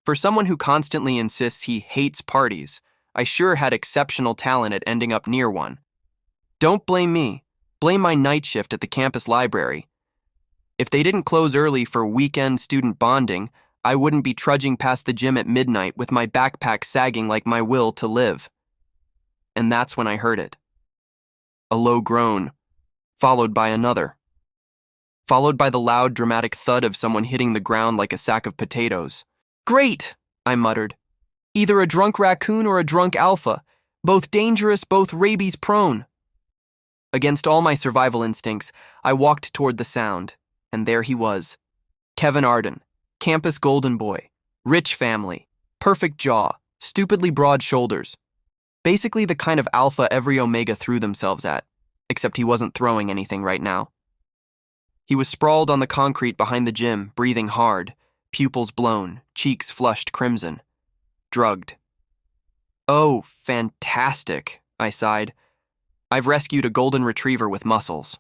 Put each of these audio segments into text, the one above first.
For someone who constantly insists he hates parties, I sure had exceptional talent at ending up near one. Don't blame me. Blame my night shift at the campus library. If they didn't close early for weekend student bonding, I wouldn't be trudging past the gym at midnight with my backpack sagging like my will to live. And that's when I heard it. A low groan, followed by another. Followed by the loud, dramatic thud of someone hitting the ground like a sack of potatoes. "Great," I muttered. "Either a drunk raccoon or a drunk alpha. Both dangerous, both rabies-prone." Against all my survival instincts, I walked toward the sound, and there he was. Kevin Arden, campus golden boy, rich family, perfect jaw, stupidly broad shoulders. Basically the kind of alpha every omega threw themselves at, except he wasn't throwing anything right now. He was sprawled on the concrete behind the gym, breathing hard, pupils blown, cheeks flushed crimson. Drugged. "Oh, fantastic," I sighed. "I've rescued a golden retriever with muscles."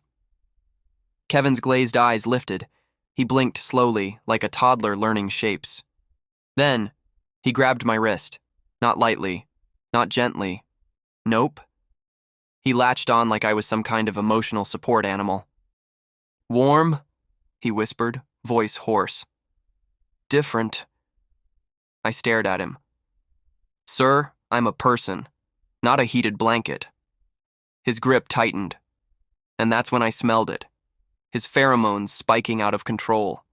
Kevin's glazed eyes lifted. He blinked slowly, like a toddler learning shapes. Then, he grabbed my wrist. Not lightly, not gently. Nope. He latched on like I was some kind of emotional support animal. "Warm?" he whispered, voice hoarse. "Different." I stared at him. "Sir, I'm a person, not a heated blanket." His grip tightened, and that's when I smelled it. His pheromones spiking out of control.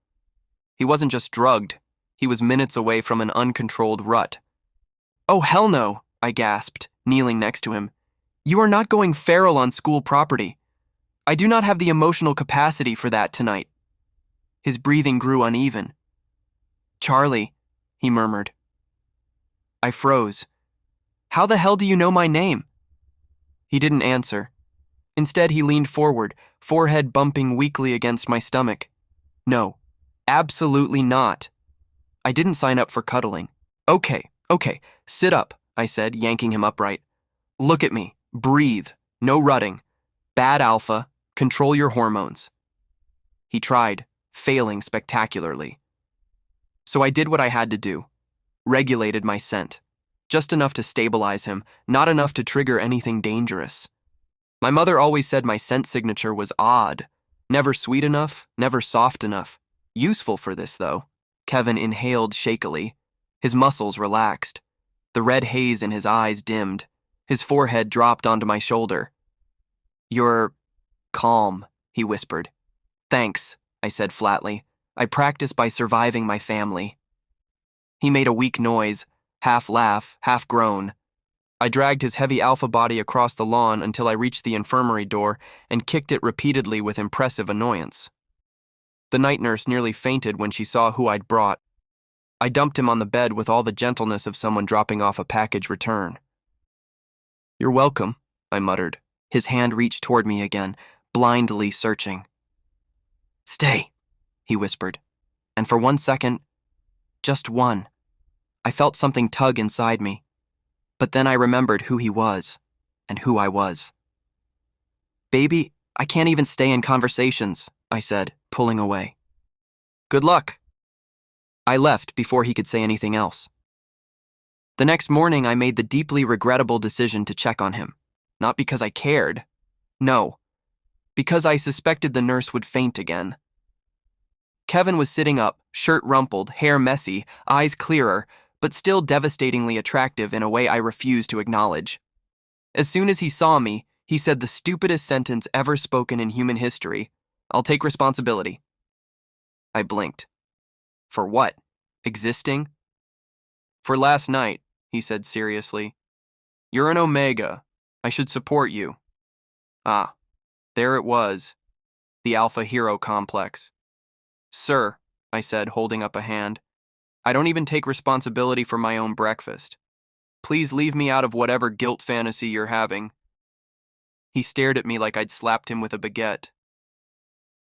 He wasn't just drugged, he was minutes away from an uncontrolled rut. "Oh, hell no," I gasped, kneeling next to him. "You are not going feral on school property. I do not have the emotional capacity for that tonight." His breathing grew uneven. "Charlie," he murmured. I froze. "How the hell do you know my name?" He didn't answer. Instead, he leaned forward, forehead bumping weakly against my stomach. "No, absolutely not. I didn't sign up for cuddling." Okay, sit up," I said, yanking him upright. "Look at me. Breathe. No rutting. Bad alpha. Control your hormones." He tried, failing spectacularly. So I did what I had to do. Regulated my scent. Just enough to stabilize him, not enough to trigger anything dangerous. My mother always said my scent signature was odd. Never sweet enough, never soft enough. Useful for this, though. Kevin inhaled shakily. His muscles relaxed. The red haze in his eyes dimmed. His forehead dropped onto my shoulder. "You're calm," he whispered. "Thanks," I said flatly. "I practice by surviving my family." He made a weak noise, half laugh, half groan. I dragged his heavy alpha body across the lawn until I reached the infirmary door and kicked it repeatedly with impressive annoyance. The night nurse nearly fainted when she saw who I'd brought. I dumped him on the bed with all the gentleness of someone dropping off a package return. "You're welcome," I muttered. His hand reached toward me again, blindly searching. "Stay," he whispered, and for 1 second, just one, I felt something tug inside me. But then I remembered who he was, and who I was. "Baby, I can't even stay in conversations," I said, pulling away. "Good luck." I left before he could say anything else. The next morning, I made the deeply regrettable decision to check on him. Not because I cared. No. Because I suspected the nurse would faint again. Kevin was sitting up, shirt rumpled, hair messy, eyes clearer, but still devastatingly attractive in a way I refused to acknowledge. As soon as he saw me, he said the stupidest sentence ever spoken in human history. "I'll take responsibility." I blinked. "For what? Existing?" "For last night," he said seriously. "You're an omega. I should support you." Ah, there it was. The alpha hero complex. "Sir," I said, holding up a hand, "I don't even take responsibility for my own breakfast. Please leave me out of whatever guilt fantasy you're having." He stared at me like I'd slapped him with a baguette.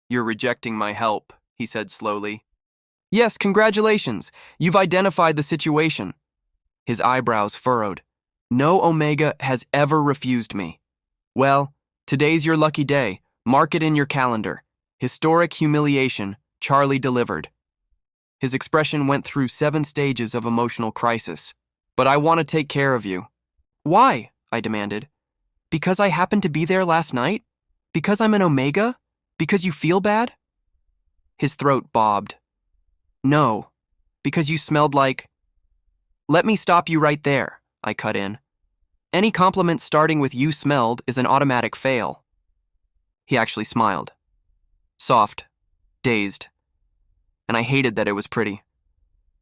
"You're rejecting my help," he said slowly. "Yes, congratulations. You've identified the situation." His eyebrows furrowed. "No omega has ever refused me." "Well, today's your lucky day. Mark it in your calendar. Historic humiliation, Charlie delivered." His expression went through 7 stages of emotional crisis. But I want to take care of you. Why? I demanded. Because I happened to be there last night? Because I'm an omega? Because you feel bad? His throat bobbed. No, because you smelled like... Let me stop you right there, I cut in. Any compliment starting with you smelled is an automatic fail. He actually smiled. Soft, dazed. And I hated that it was pretty.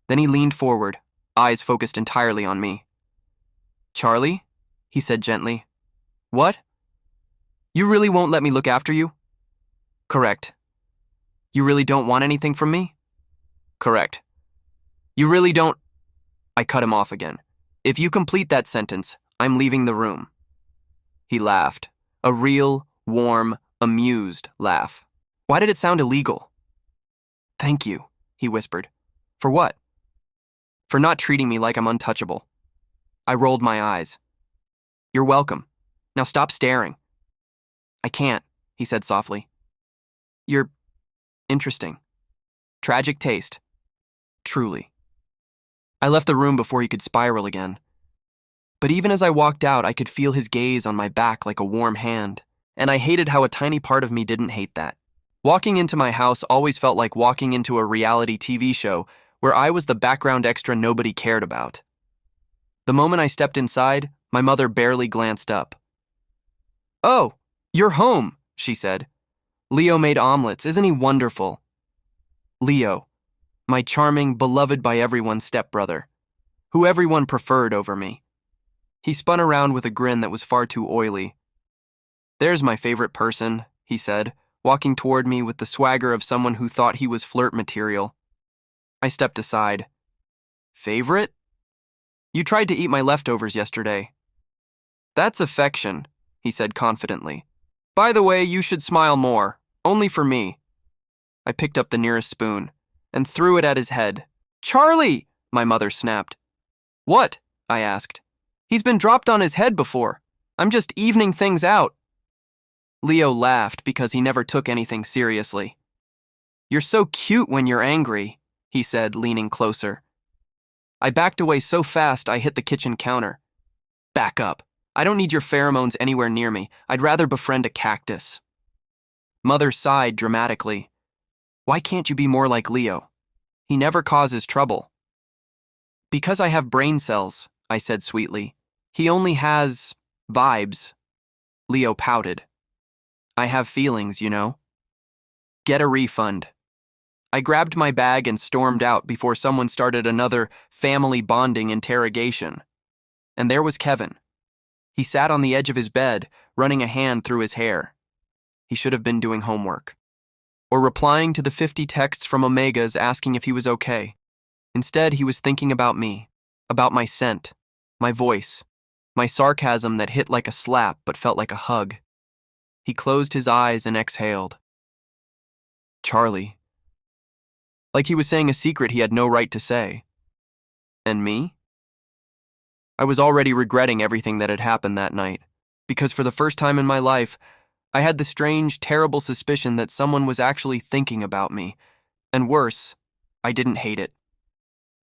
Then he leaned forward, eyes focused entirely on me. Charlie? He said gently. What? You really won't let me look after you? Correct. You really don't want anything from me? Correct. You really don't... I cut him off again. If you complete that sentence, I'm leaving the room. He laughed. A real, warm, amused laugh. Why did it sound illegal? Thank you, he whispered. For what? For not treating me like I'm untouchable. I rolled my eyes. You're welcome. Now stop staring. I can't, he said softly. You're interesting. Tragic taste. Truly. I left the room before he could spiral again. But even as I walked out, I could feel his gaze on my back like a warm hand, and I hated how a tiny part of me didn't hate that. Walking into my house always felt like walking into a reality TV show where I was the background extra nobody cared about. The moment I stepped inside, my mother barely glanced up. Oh, you're home, she said. Leo made omelets. Isn't he wonderful? Leo, my charming, beloved by everyone stepbrother, who everyone preferred over me. He spun around with a grin that was far too oily. There's my favorite person, he said, walking toward me with the swagger of someone who thought he was flirt material. I stepped aside. Favorite? You tried to eat my leftovers yesterday. That's affection, he said confidently. By the way, you should smile more, only for me. I picked up the nearest spoon and threw it at his head. Charlie, my mother snapped. What? I asked. He's been dropped on his head before. I'm just evening things out. Leo laughed because he never took anything seriously. You're so cute when you're angry, he said, leaning closer. I backed away so fast I hit the kitchen counter. Back up. I don't need your pheromones anywhere near me. I'd rather befriend a cactus. Mother sighed dramatically. Why can't you be more like Leo? He never causes trouble. Because I have brain cells, I said sweetly. He only has vibes. Leo pouted. I have feelings, you know. Get a refund. I grabbed my bag and stormed out before someone started another family bonding interrogation. And there was Kevin. He sat on the edge of his bed, running a hand through his hair. He should have been doing homework. Or replying to the 50 texts from Omegas asking if he was okay. Instead, he was thinking about me, about my scent, my voice, my sarcasm that hit like a slap but felt like a hug. He closed his eyes and exhaled. Charlie. Like he was saying a secret he had no right to say. And me? I was already regretting everything that had happened that night, because for the first time in my life, I had the strange, terrible suspicion that someone was actually thinking about me. And worse, I didn't hate it.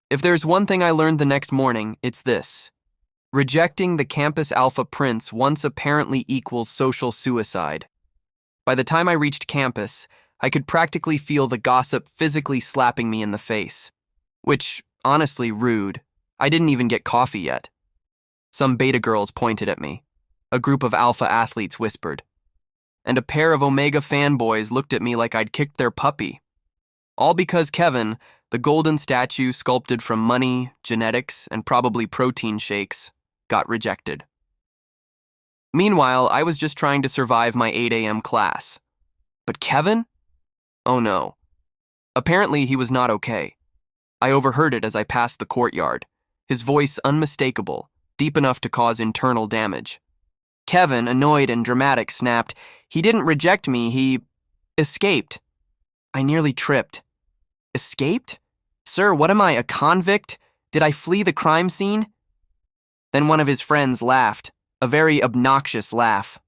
If there's one thing I learned the next morning, it's this. Rejecting the campus alpha prince once apparently equals social suicide. By the time I reached campus, I could practically feel the gossip physically slapping me in the face. Which, honestly, rude. I didn't even get coffee yet. Some beta girls pointed at me. A group of alpha athletes whispered. And a pair of Omega fanboys looked at me like I'd kicked their puppy. All because Kevin, the golden statue sculpted from money, genetics, and probably protein shakes, got rejected. Meanwhile, I was just trying to survive my 8 a.m. class. But Kevin? Oh no. Apparently he was not okay. I overheard it as I passed the courtyard, his voice unmistakable, deep enough to cause internal damage. Kevin, annoyed and dramatic, snapped, "He didn't reject me, he escaped." I nearly tripped. Escaped? Sir, what am I, a convict? Did I flee the crime scene? Then one of his friends laughed, a very obnoxious laugh.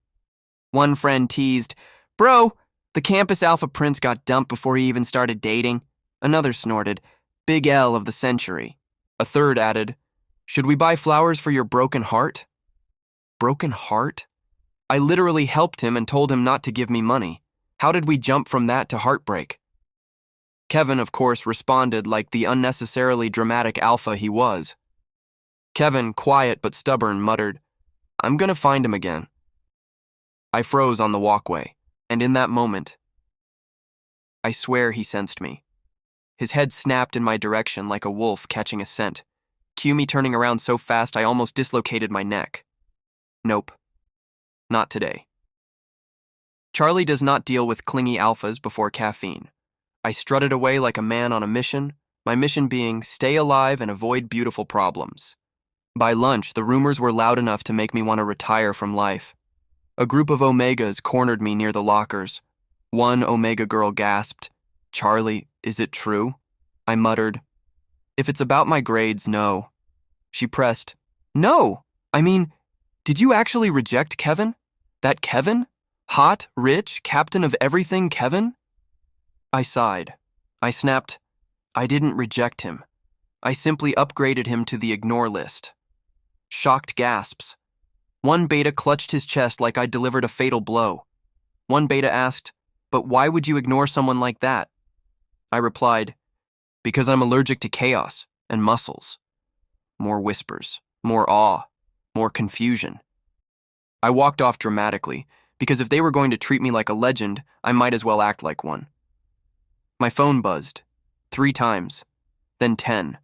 One friend teased, "Bro, the campus alpha prince got dumped before he even started dating." Another snorted, Big L of the century. A third added, should we buy flowers for your broken heart? Broken heart? I literally helped him and told him not to give me money. How did we jump from that to heartbreak? Kevin, of course, responded like the unnecessarily dramatic alpha he was. Kevin, quiet but stubborn, muttered, I'm gonna find him again. I froze on the walkway, and in that moment, I swear he sensed me. His head snapped in my direction like a wolf catching a scent. Cue me turning around so fast I almost dislocated my neck. Nope. Not today. Charlie does not deal with clingy alphas before caffeine. I strutted away like a man on a mission, my mission being stay alive and avoid beautiful problems. By lunch, the rumors were loud enough to make me want to retire from life. A group of omegas cornered me near the lockers. One omega girl gasped, Charlie, is it true? I muttered, if it's about my grades, no. She pressed, no! I mean, did you actually reject Kevin? That Kevin? Hot, rich, captain of everything Kevin? I sighed. I snapped, I didn't reject him. I simply upgraded him to the ignore list. Shocked gasps. One beta clutched his chest like I'd delivered a fatal blow. One beta asked, but why would you ignore someone like that? I replied, because I'm allergic to chaos and muscles. More whispers, more awe, more confusion. I walked off dramatically, because if they were going to treat me like a legend, I might as well act like one. My phone buzzed, 3 times, then 10.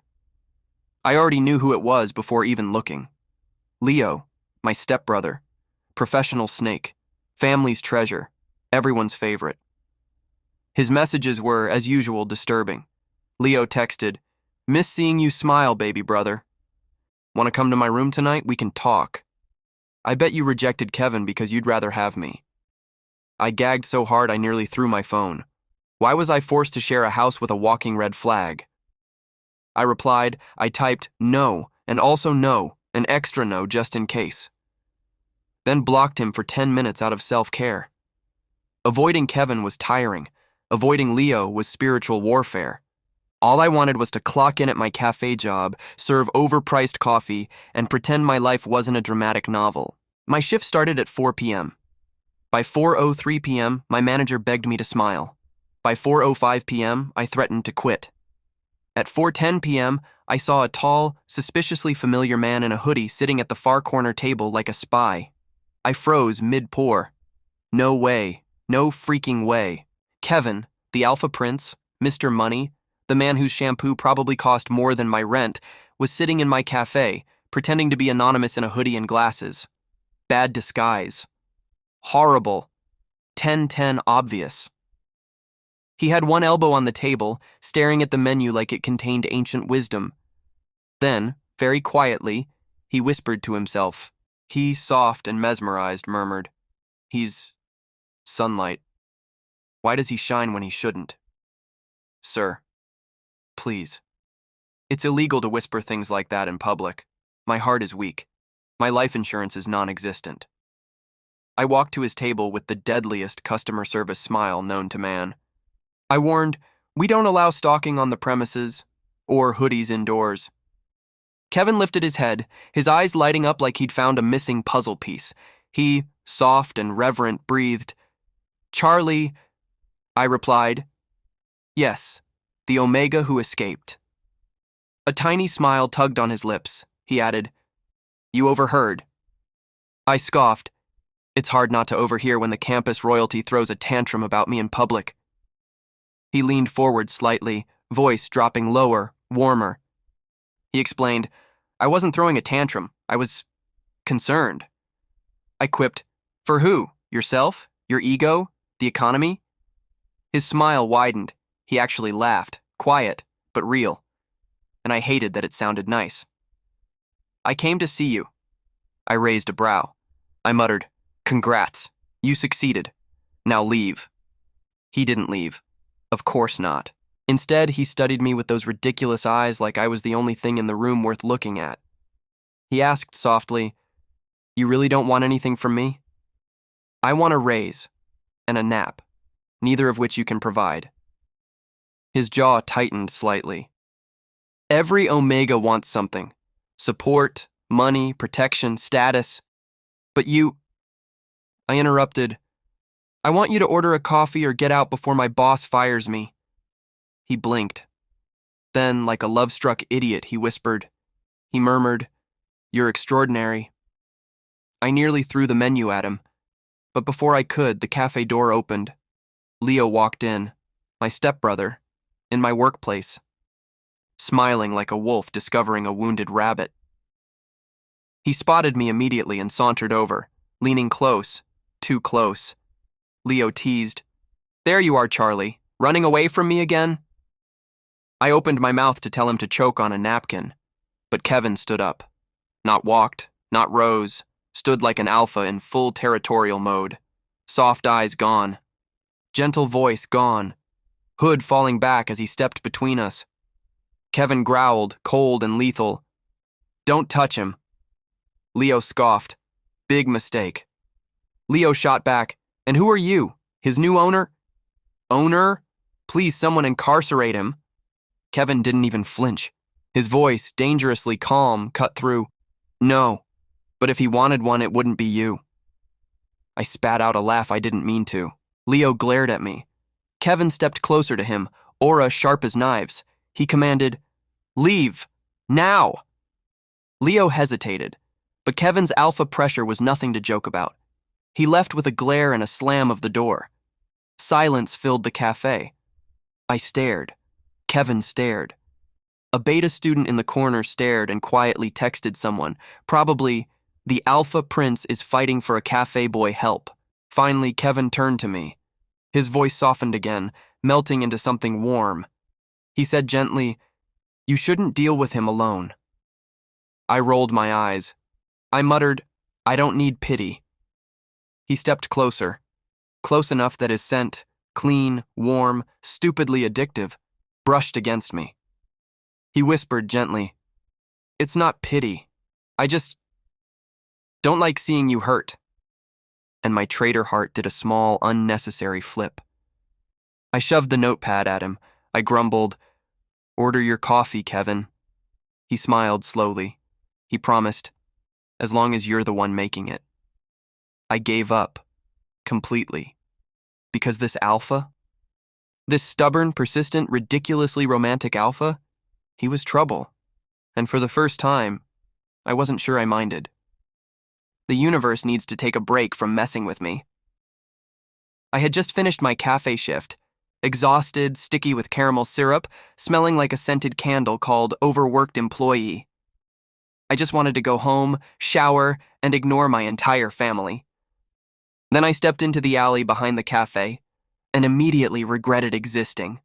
I already knew who it was before even looking. Leo, my stepbrother, professional snake, family's treasure, everyone's favorite. His messages were, as usual, disturbing. Leo texted, miss seeing you smile, baby brother. Want to come to my room tonight? We can talk. I bet you rejected Kevin because you'd rather have me. I gagged so hard I nearly threw my phone. Why was I forced to share a house with a walking red flag? I replied, I typed no, and also no, an extra no just in case. Then blocked him for 10 minutes out of self-care. Avoiding Kevin was tiring. Avoiding Leo was spiritual warfare. All I wanted was to clock in at my cafe job, serve overpriced coffee, and pretend my life wasn't a dramatic novel. My shift started at 4 p.m. By 4:03 p.m., my manager begged me to smile. By 4:05 p.m., I threatened to quit. At 4:10 p.m., I saw a tall, suspiciously familiar man in a hoodie sitting at the far corner table like a spy. I froze mid-pour. No way. No freaking way. Kevin, the Alpha Prince, Mr. Money, the man whose shampoo probably cost more than my rent, was sitting in my cafe, pretending to be anonymous in a hoodie and glasses. Bad disguise. Horrible. 10-10 obvious. He had one elbow on the table, staring at the menu like it contained ancient wisdom. Then, very quietly, he whispered to himself. He, soft and mesmerized, murmured, he's sunlight. Why does he shine when he shouldn't? Sir, please. It's illegal to whisper things like that in public. My heart is weak. My life insurance is non-existent. I walked to his table with the deadliest customer service smile known to man. I warned, we don't allow stalking on the premises, or hoodies indoors. Kevin lifted his head, his eyes lighting up like he'd found a missing puzzle piece. He, soft and reverent, breathed, Charlie, I replied, yes, the Omega who escaped. A tiny smile tugged on his lips. He added, you overheard. I scoffed. It's hard not to overhear when the campus royalty throws a tantrum about me in public. He leaned forward slightly, voice dropping lower, warmer. He explained, I wasn't throwing a tantrum. I was concerned. I quipped, for who? Yourself? Your ego? The economy? His smile widened. He actually laughed, quiet, but real. And I hated that it sounded nice. I came to see you. I raised a brow. I muttered, congrats. You succeeded. Now leave. He didn't leave. Of course not. Instead, he studied me with those ridiculous eyes like I was the only thing in the room worth looking at. He asked softly, you really don't want anything from me? I want a raise and a nap, neither of which you can provide. His jaw tightened slightly. Every omega wants something. Support, money, protection, status. But you, I interrupted. I want you to order a coffee or get out before my boss fires me. He blinked. Then, like a love-struck idiot, he whispered. He murmured, "You're extraordinary." I nearly threw the menu at him, but before I could, the cafe door opened. Leo walked in, my stepbrother, in my workplace, smiling like a wolf discovering a wounded rabbit. He spotted me immediately and sauntered over, leaning close, too close. Leo teased, "There you are, Charlie, running away from me again?" I opened my mouth to tell him to choke on a napkin, but Kevin stood up. Not walked, not rose, stood like an alpha in full territorial mode. Soft eyes gone. Gentle voice gone. Hood falling back as he stepped between us. Kevin growled, cold and lethal, "Don't touch him." Leo scoffed. "Big mistake." Leo shot back, "And who are you? His new owner?" "Owner? Please, someone incarcerate him." Kevin didn't even flinch. His voice, dangerously calm, cut through. "No, but if he wanted one, it wouldn't be you." I spat out a laugh I didn't mean to. Leo glared at me. Kevin stepped closer to him, aura sharp as knives. He commanded, "Leave! Now!" Leo hesitated, but Kevin's alpha pressure was nothing to joke about. He left with a glare and a slam of the door. Silence filled the cafe. I stared. Kevin stared. A beta student in the corner stared and quietly texted someone, probably, "The alpha prince is fighting for a cafe boy help." Finally, Kevin turned to me. His voice softened again, melting into something warm. He said gently, "You shouldn't deal with him alone." I rolled my eyes. I muttered, "I don't need pity." He stepped closer, close enough that his scent, clean, warm, stupidly addictive, brushed against me. He whispered gently, "It's not pity. I just don't like seeing you hurt." And my traitor heart did a small, unnecessary flip. I shoved the notepad at him. I grumbled, "Order your coffee, Kevin." He smiled slowly. He promised, "As long as you're the one making it." I gave up, completely. Because this alpha, this stubborn, persistent, ridiculously romantic alpha, he was trouble. And for the first time, I wasn't sure I minded. The universe needs to take a break from messing with me. I had just finished my cafe shift, exhausted, sticky with caramel syrup, smelling like a scented candle called overworked employee. I just wanted to go home, shower, and ignore my entire family. Then I stepped into the alley behind the cafe and immediately regretted existing.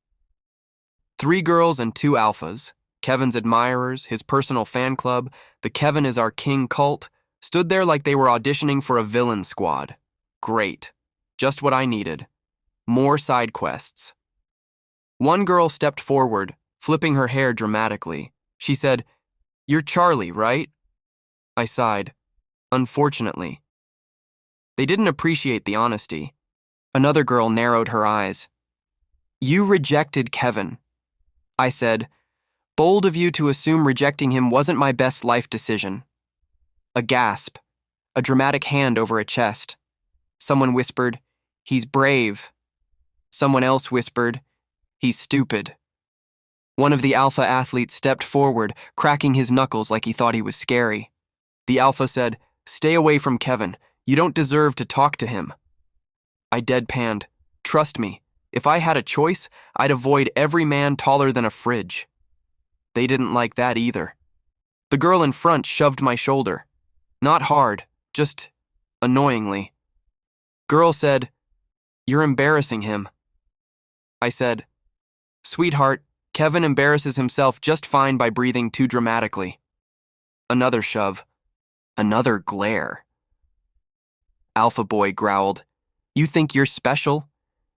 3 girls and 2 alphas, Kevin's admirers, his personal fan club, the Kevin is our king cult, stood there like they were auditioning for a villain squad. Great. Just what I needed. More side quests. One girl stepped forward, flipping her hair dramatically. She said, "You're Charlie, right?" I sighed. Unfortunately. They didn't appreciate the honesty. Another girl narrowed her eyes. "You rejected Kevin." I said, "Bold of you to assume rejecting him wasn't my best life decision." A gasp, a dramatic hand over a chest. Someone whispered, "He's brave." Someone else whispered, "He's stupid." One of the alpha athletes stepped forward, cracking his knuckles like he thought he was scary. The alpha said, "Stay away from Kevin. You don't deserve to talk to him." I deadpanned, "Trust me, if I had a choice, I'd avoid every man taller than a fridge." They didn't like that either. The girl in front shoved my shoulder. Not hard, just annoyingly. Girl said, "You're embarrassing him." I said, "Sweetheart, Kevin embarrasses himself just fine by breathing too dramatically." Another shove. Another glare. Alpha boy growled, "You think you're special?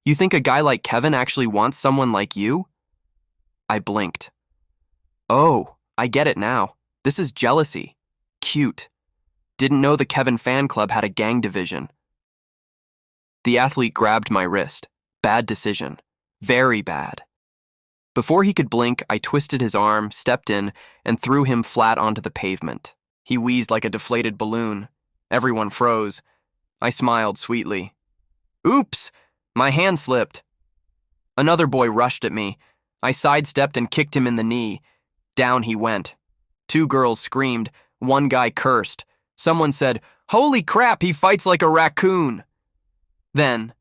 You think a guy like Kevin actually wants someone like you?" I blinked. "Oh, I get it now. This is jealousy. Cute. Didn't know the Kevin fan club had a gang division." The athlete grabbed my wrist. Bad decision. Very bad. Before he could blink, I twisted his arm, stepped in, and threw him flat onto the pavement. He wheezed like a deflated balloon. Everyone froze. I smiled sweetly. Oops! My hand slipped. Another boy rushed at me. I sidestepped and kicked him in the knee. Down he went. 2 girls screamed. 1 guy cursed. Someone said, "Holy crap, he fights like a raccoon!" Then,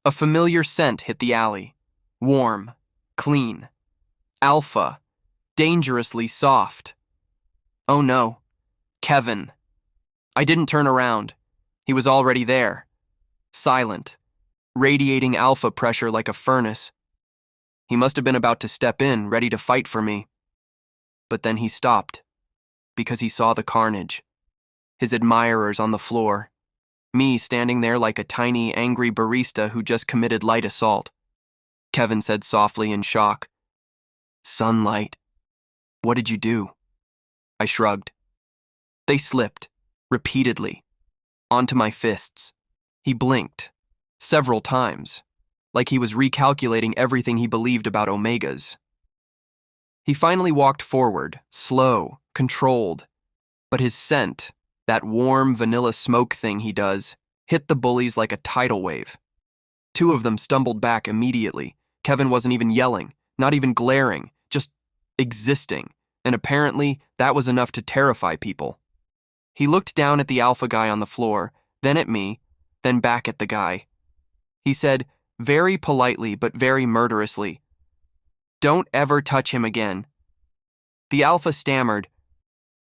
a familiar scent hit the alley. Warm, clean, alpha, dangerously soft. Oh no, Kevin. I didn't turn around. He was already there. Silent, radiating alpha pressure like a furnace. He must have been about to step in, ready to fight for me. But then he stopped, because he saw the carnage. His admirers on the floor. Me standing there like a tiny, angry barista who just committed light assault. Kevin said softly in shock, "Sunlight, what did you do?" I shrugged. They slipped, repeatedly, onto my fists. He blinked, several times, like he was recalculating everything he believed about omegas. He finally walked forward, slow, controlled, but his scent, that warm vanilla smoke thing he does, hit the bullies like a tidal wave. 2 of them stumbled back immediately. Kevin wasn't even yelling, not even glaring, just existing, and apparently that was enough to terrify people. He looked down at the alpha guy on the floor, then at me, then back at the guy. He said, very politely but very murderously, "Don't ever touch him again." The alpha stammered,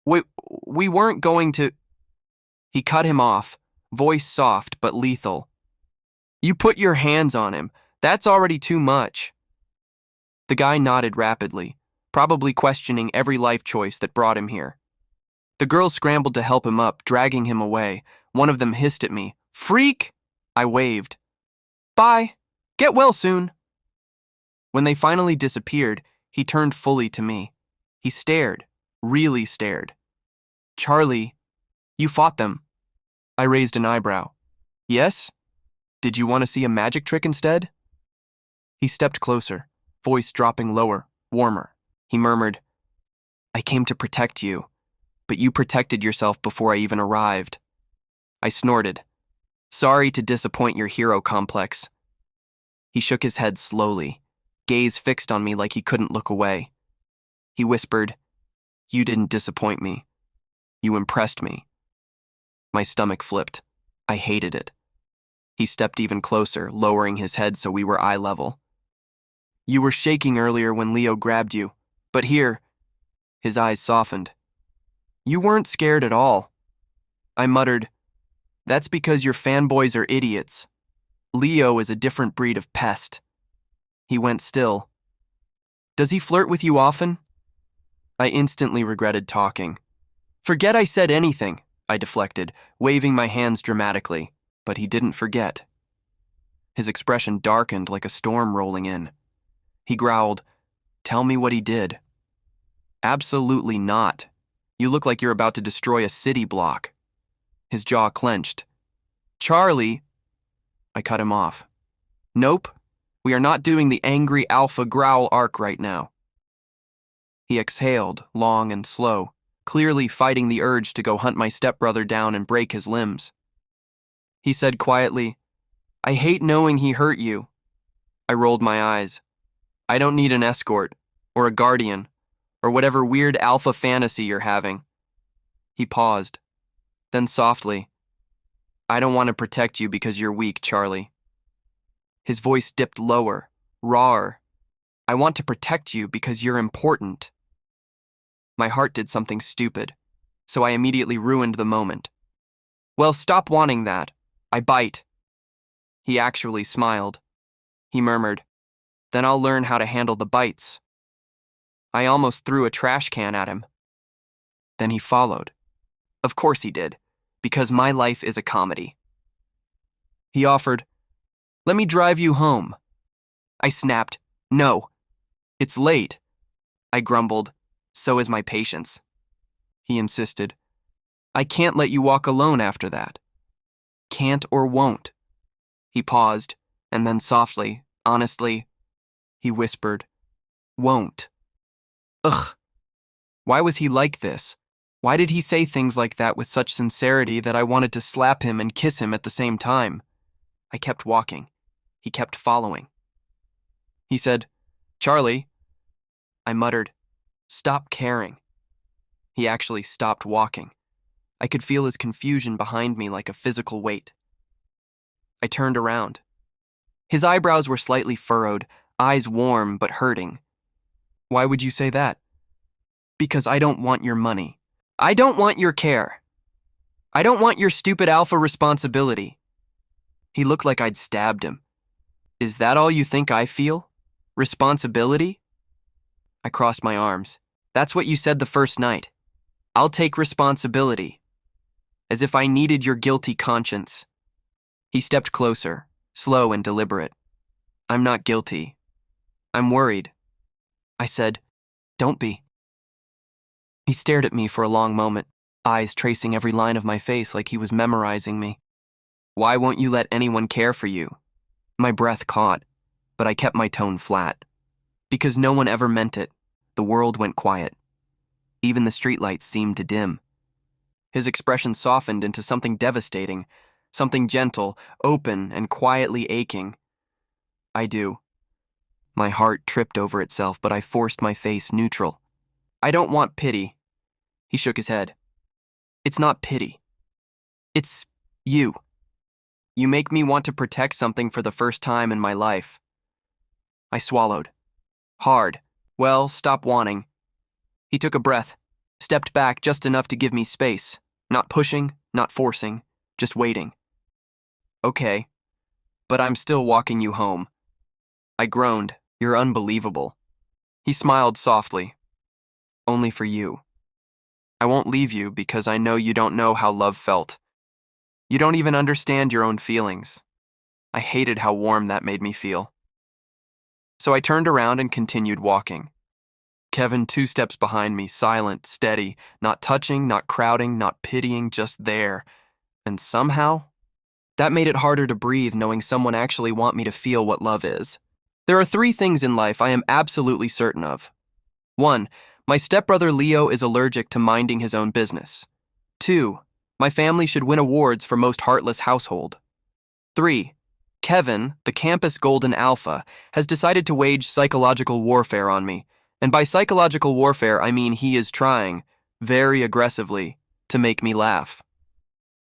We weren't going to..." He cut him off, voice soft but lethal. "You put your hands on him. That's already too much." The guy nodded rapidly, probably questioning every life choice that brought him here. The girls scrambled to help him up, dragging him away. One of them hissed at me, "Freak!" I waved. "Bye. Get well soon." When they finally disappeared, he turned fully to me. He stared, really stared. "Charlie, you fought them." I raised an eyebrow. "Yes? Did you want to see a magic trick instead?" He stepped closer, voice dropping lower, warmer. He murmured, "I came to protect you, but you protected yourself before I even arrived." I snorted. "Sorry to disappoint your hero complex." He shook his head slowly, gaze fixed on me like he couldn't look away. He whispered, "You didn't disappoint me. You impressed me." My stomach flipped. I hated it. He stepped even closer, lowering his head so we were eye level. "You were shaking earlier when Leo grabbed you, but here..." His eyes softened. "You weren't scared at all." I muttered, "That's because your fanboys are idiots. Leo is a different breed of pest." He went still. "Does he flirt with you often?" I instantly regretted talking. "Forget I said anything," I deflected, waving my hands dramatically, but he didn't forget. His expression darkened like a storm rolling in. He growled, "Tell me what he did." "Absolutely not. You look like you're about to destroy a city block." His jaw clenched. "Charlie..." I cut him off. "Nope. We are not doing the angry alpha growl arc right now." He exhaled, long and slow, clearly fighting the urge to go hunt my stepbrother down and break his limbs. He said quietly, "I hate knowing he hurt you." I rolled my eyes. "I don't need an escort, or a guardian, or whatever weird alpha fantasy you're having." He paused. Then softly, "I don't want to protect you because you're weak, Charlie." His voice dipped lower, rawer. "I want to protect you because you're important." My heart did something stupid, so I immediately ruined the moment. "Well, stop wanting that. I bite." He actually smiled. He murmured, "Then I'll learn how to handle the bites." I almost threw a trash can at him. Then he followed. Of course he did, because my life is a comedy. He offered, "Let me drive you home." I snapped, "No. It's late." I grumbled, "So is my patience." He insisted, "I can't let you walk alone after that." "Can't or won't." He paused, and then softly, honestly, he whispered, won't. Ugh. Why was he like this? Why did he say things like that with such sincerity that I wanted to slap him and kiss him at the same time? I kept walking. He kept following. He said, "Charlie." I muttered, "Stop caring." He actually stopped walking. I could feel his confusion behind me like a physical weight. I turned around. His eyebrows were slightly furrowed, eyes warm but hurting. "Why would you say that?" "Because I don't want your money. I don't want your care. I don't want your stupid alpha responsibility." He looked like I'd stabbed him. "Is that all you think I feel? Responsibility?" I crossed my arms. "That's what you said the first night. I'll take responsibility. As if I needed your guilty conscience." He stepped closer, slow and deliberate. "I'm not guilty. I'm worried." I said, "Don't be." He stared at me for a long moment, eyes tracing every line of my face like he was memorizing me. "Why won't you let anyone care for you?" My breath caught, but I kept my tone flat. "Because no one ever meant it." The world went quiet. Even the streetlights seemed to dim. His expression softened into something devastating, something gentle, open, and quietly aching. "I do." My heart tripped over itself, but I forced my face neutral. "I don't want pity." He shook his head. "It's not pity. It's you. You make me want to protect something for the first time in my life." I swallowed. Hard. "Well, stop wanting." He took a breath, stepped back just enough to give me space, not pushing, not forcing, just waiting. "Okay, but I'm still walking you home." I groaned. "You're unbelievable." He smiled softly. "Only for you. I won't leave you because I know you don't know how love felt. You don't even understand your own feelings." I hated how warm that made me feel. So I turned around and continued walking. Kevin 2 steps behind me, silent, steady, not touching, not crowding, not pitying, just there. And somehow, that made it harder to breathe knowing someone actually want me to feel what love is. There are 3 things in life I am absolutely certain of. 1. My stepbrother Leo is allergic to minding his own business. 2. My family should win awards for most heartless household. 3. Kevin, the campus golden alpha, has decided to wage psychological warfare on me. And by psychological warfare, I mean he is trying, very aggressively, to make me laugh.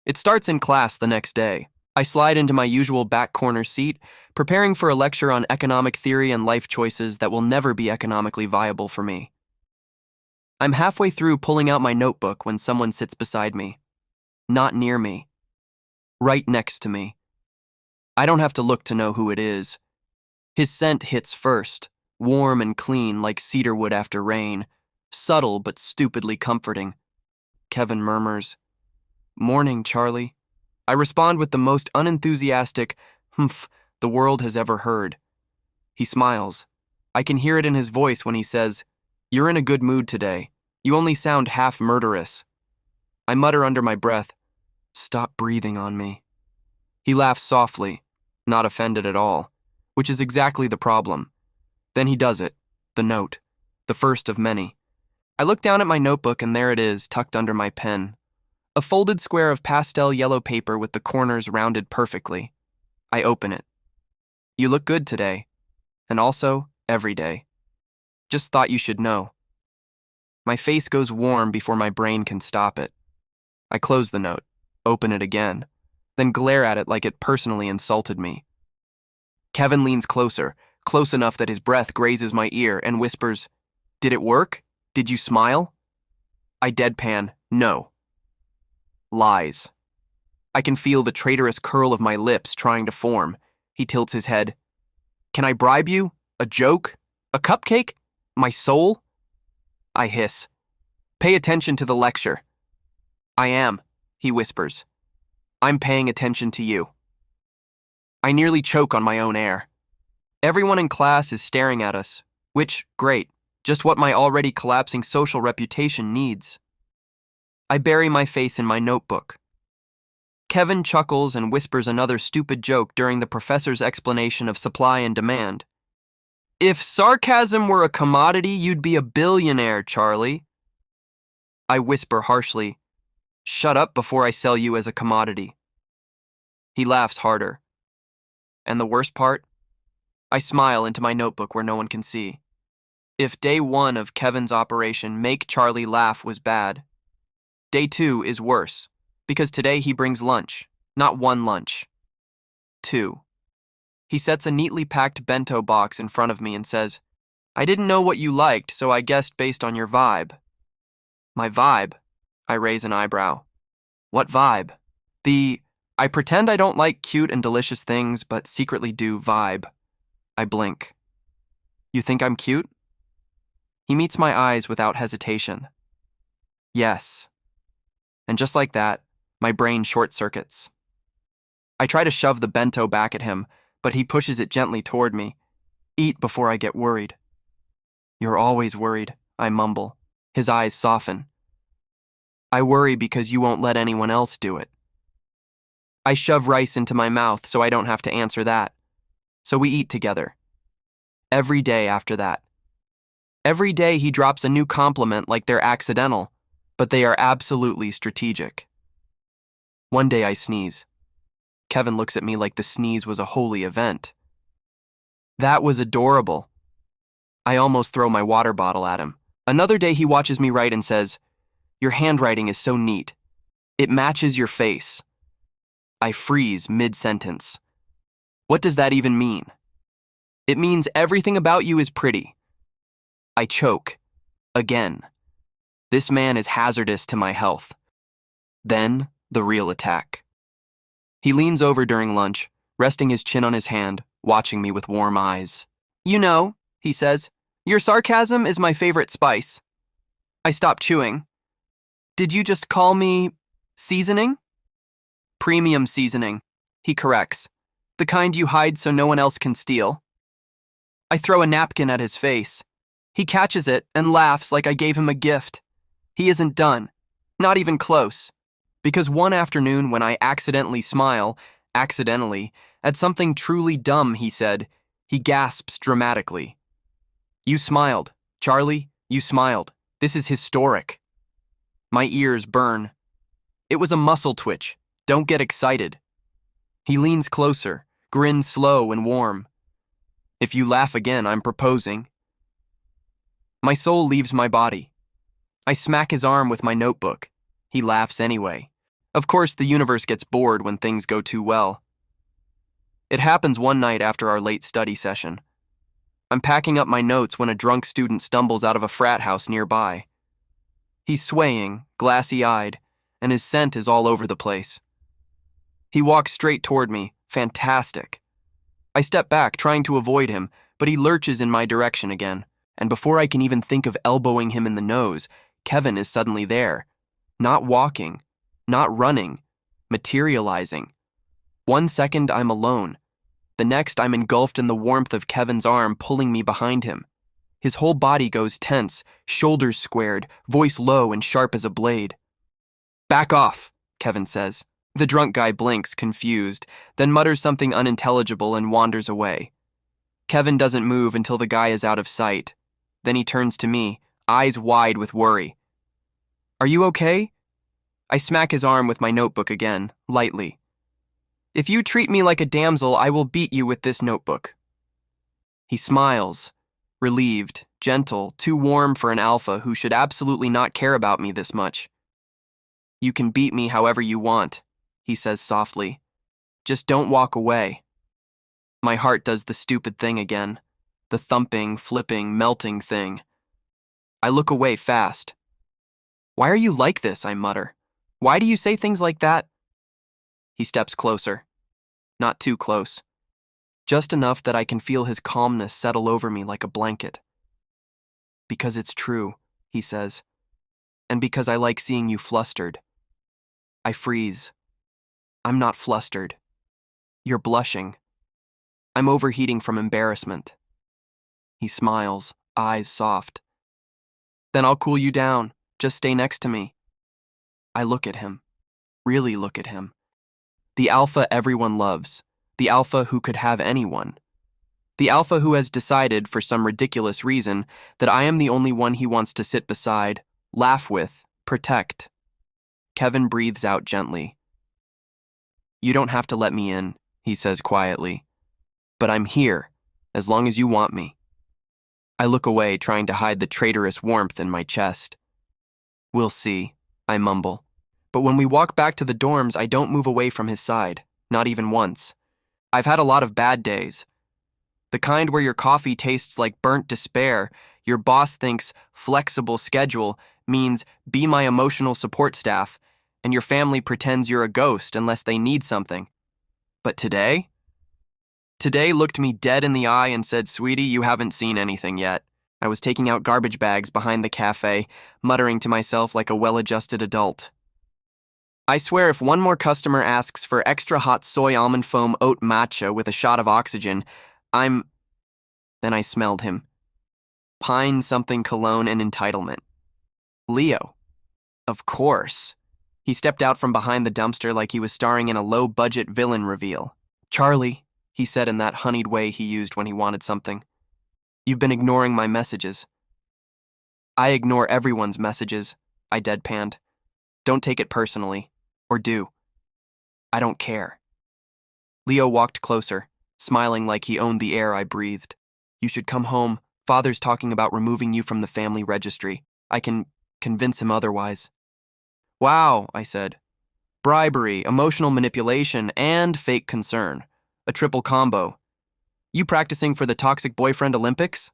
It starts in class the next day. I slide into my usual back corner seat, preparing for a lecture on economic theory and life choices that will never be economically viable for me. I'm halfway through pulling out my notebook when someone sits beside me. Not near me. Right next to me. I don't have to look to know who it is. His scent hits first, warm and clean like cedarwood after rain, subtle but stupidly comforting. Kevin murmurs, "Morning, Charlie." I respond with the most unenthusiastic humph the world has ever heard. He smiles. I can hear it in his voice when he says, "You're in a good mood today. You only sound half murderous." I mutter under my breath, "Stop breathing on me." He laughs softly, not offended at all, which is exactly the problem. Then he does it, the note, the first of many. I look down at my notebook and there it is, tucked under my pen. A folded square of pastel yellow paper with the corners rounded perfectly. I open it. "You look good today, and also every day. Just thought you should know." My face goes warm before my brain can stop it. I close the note, open it again, then glare at it like it personally insulted me. Kevin leans closer, close enough that his breath grazes my ear, and whispers, "Did it work? Did you smile?" I deadpan, "No." Lies. I can feel the traitorous curl of my lips trying to form. He tilts his head. "Can I bribe you? A joke? A cupcake? My soul?" I hiss. "Pay attention to the lecture." "I am," he whispers. "I'm paying attention to you." I nearly choke on my own air. Everyone in class is staring at us, which, great, just what my already collapsing social reputation needs. I bury my face in my notebook. Kevin chuckles and whispers another stupid joke during the professor's explanation of supply and demand. If sarcasm were a commodity, you'd be a billionaire, Charlie. I whisper harshly, "Shut up before I sell you as a commodity." He laughs harder. And the worst part? I smile into my notebook where no one can see. If day 1 of Kevin's operation Make Charlie Laugh was bad, day 2 is worse, because today he brings lunch, not 1 lunch. 2. He sets a neatly packed bento box in front of me and says, "I didn't know what you liked, so I guessed based on your vibe." My vibe? I raise an eyebrow. What vibe? I pretend I don't like cute and delicious things, but secretly do vibe. I blink. You think I'm cute? He meets my eyes without hesitation. Yes. And just like that, my brain short-circuits. I try to shove the bento back at him, but he pushes it gently toward me. Eat before I get worried. You're always worried, I mumble. His eyes soften. I worry because you won't let anyone else do it. I shove rice into my mouth so I don't have to answer that. So we eat together. Every day after that. Every day he drops a new compliment like they're accidental, but they are absolutely strategic. One day I sneeze. Kevin looks at me like the sneeze was a holy event. That was adorable. I almost throw my water bottle at him. Another day he watches me write and says, "Your handwriting is so neat. It matches your face." I freeze mid-sentence. What does that even mean? It means everything about you is pretty. I choke. Again. This man is hazardous to my health. Then, the real attack. He leans over during lunch, resting his chin on his hand, watching me with warm eyes. "You know," he says, "your sarcasm is my favorite spice." I stop chewing. "Did you just call me seasoning?" "Premium seasoning," he corrects. "The kind you hide so no one else can steal." I throw a napkin at his face. He catches it and laughs like I gave him a gift. He isn't done. Not even close. Because one afternoon when I accidentally smile, at something truly dumb he said, he gasps dramatically. "You smiled. Charlie, you smiled. This is historic." My ears burn. It was a muscle twitch. Don't get excited. He leans closer, grins slow and warm. "If you laugh again, I'm proposing." My soul leaves my body. I smack his arm with my notebook. He laughs anyway. Of course, the universe gets bored when things go too well. It happens one night after our late study session. I'm packing up my notes when a drunk student stumbles out of a frat house nearby. He's swaying, glassy-eyed, and his scent is all over the place. He walks straight toward me, fantastic. I step back, trying to avoid him, but he lurches in my direction again, and before I can even think of elbowing him in the nose, Kevin is suddenly there. Not walking, not running, materializing. 1 second I'm alone. The next I'm engulfed in the warmth of Kevin's arm pulling me behind him. His whole body goes tense, shoulders squared, voice low and sharp as a blade. "Back off," Kevin says. The drunk guy blinks, confused, then mutters something unintelligible and wanders away. Kevin doesn't move until the guy is out of sight. Then he turns to me, eyes wide with worry. "Are you okay?" I smack his arm with my notebook again, lightly. "If you treat me like a damsel, I will beat you with this notebook." He smiles, relieved, gentle, too warm for an alpha who should absolutely not care about me this much. "You can beat me however you want," he says softly. "Just don't walk away." My heart does the stupid thing again, the thumping, flipping, melting thing. I look away fast. "Why are you like this?" I mutter. "Why do you say things like that?" He steps closer. Not too close. Just enough that I can feel his calmness settle over me like a blanket. "Because it's true," he says. "And because I like seeing you flustered." I freeze. I'm not flustered. You're blushing. I'm overheating from embarrassment. He smiles, eyes soft. "Then I'll cool you down. Just stay next to me." I look at him. Really look at him. The alpha everyone loves. The alpha who could have anyone. The alpha who has decided, for some ridiculous reason, that I am the only one he wants to sit beside, laugh with, protect. Kevin breathes out gently. You don't have to let me in, he says quietly. But I'm here, as long as you want me. I look away, trying to hide the traitorous warmth in my chest. We'll see, I mumble. But when we walk back to the dorms, I don't move away from his side, not even once. I've had a lot of bad days. The kind where your coffee tastes like burnt despair, your boss thinks flexible schedule means be my emotional support staff, and your family pretends you're a ghost unless they need something. But today? Today looked me dead in the eye and said, "Sweetie, you haven't seen anything yet." I was taking out garbage bags behind the cafe, muttering to myself like a well-adjusted adult. I swear if one more customer asks for extra hot soy almond foam oat matcha with a shot of oxygen, Then I smelled him. Pine something cologne and entitlement. Leo. Of course. He stepped out from behind the dumpster like he was starring in a low-budget villain reveal. "Charlie," he said in that honeyed way he used when he wanted something. "You've been ignoring my messages." "I ignore everyone's messages," I deadpanned. "Don't take it personally. Or do. I don't care." Leo walked closer, smiling like he owned the air I breathed. "You should come home. Father's talking about removing you from the family registry. I can convince him otherwise." "Wow," I said. "Bribery, emotional manipulation, and fake concern. A triple combo. You practicing for the Toxic Boyfriend Olympics?"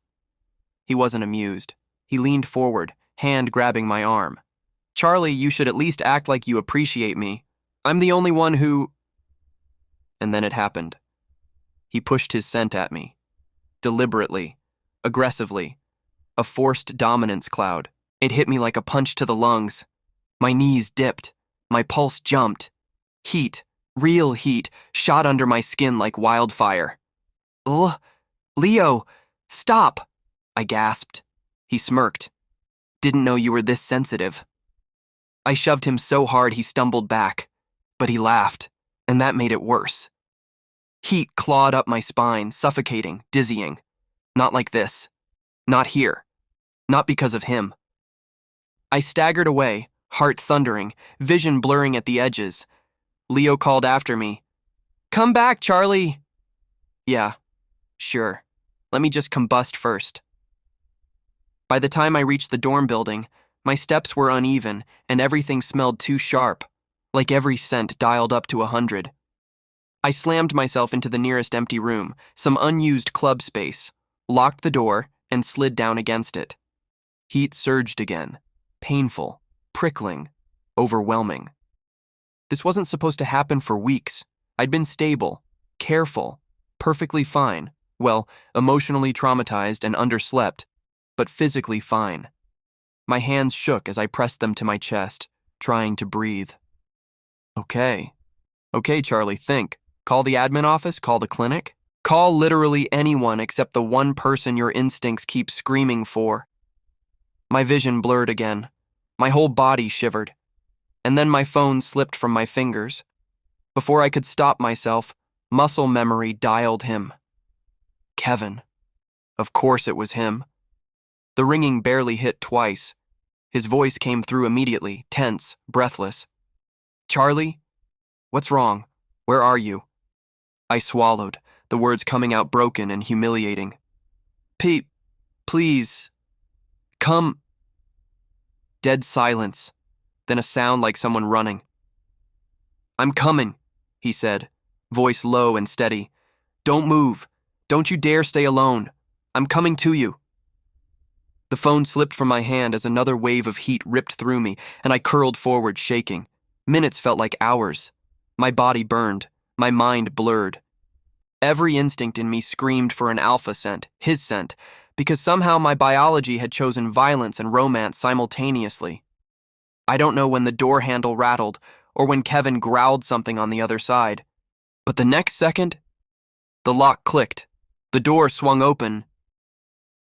He wasn't amused. He leaned forward, hand grabbing my arm. "Charlie, you should at least act like you appreciate me. I'm the only one who..." And then it happened. He pushed his scent at me. Deliberately. Aggressively. A forced dominance cloud. It hit me like a punch to the lungs. My knees dipped. My pulse jumped. Heat, real heat, shot under my skin like wildfire. "Ugh, Leo, stop," I gasped. He smirked. "Didn't know you were this sensitive." I shoved him so hard he stumbled back, but he laughed, and that made it worse. Heat clawed up my spine, suffocating, dizzying. Not like this. Not here. Not because of him. I staggered away, heart thundering, vision blurring at the edges. Leo called after me. "Come back, Charlie." "Yeah, sure. Let me just combust first." By the time I reached the dorm building, my steps were uneven and everything smelled too sharp, like every scent dialed up to 100. I slammed myself into the nearest empty room, some unused club space, locked the door, and slid down against it. Heat surged again. Painful, prickling, overwhelming. This wasn't supposed to happen for weeks. I'd been stable, careful, perfectly fine, well, emotionally traumatized and underslept, but physically fine. My hands shook as I pressed them to my chest, trying to breathe. Okay, Charlie, think. Call the admin office, call the clinic. Call literally anyone except the one person your instincts keep screaming for. My vision blurred again. My whole body shivered. And then my phone slipped from my fingers. Before I could stop myself, muscle memory dialed him. Kevin. Of course it was him. The ringing barely hit twice. His voice came through immediately, tense, breathless. "Charlie? What's wrong? Where are you?" I swallowed, the words coming out broken and humiliating. "Pete, please. Come." Dead silence, then a sound like someone running. "I'm coming," he said, voice low and steady. "Don't move. Don't you dare stay alone. I'm coming to you." The phone slipped from my hand as another wave of heat ripped through me, and I curled forward, shaking. Minutes felt like hours. My body burned, my mind blurred. Every instinct in me screamed for an alpha scent, his scent, because somehow my biology had chosen violence and romance simultaneously. I don't know when the door handle rattled or when Kevin growled something on the other side, but the next second, the lock clicked, the door swung open,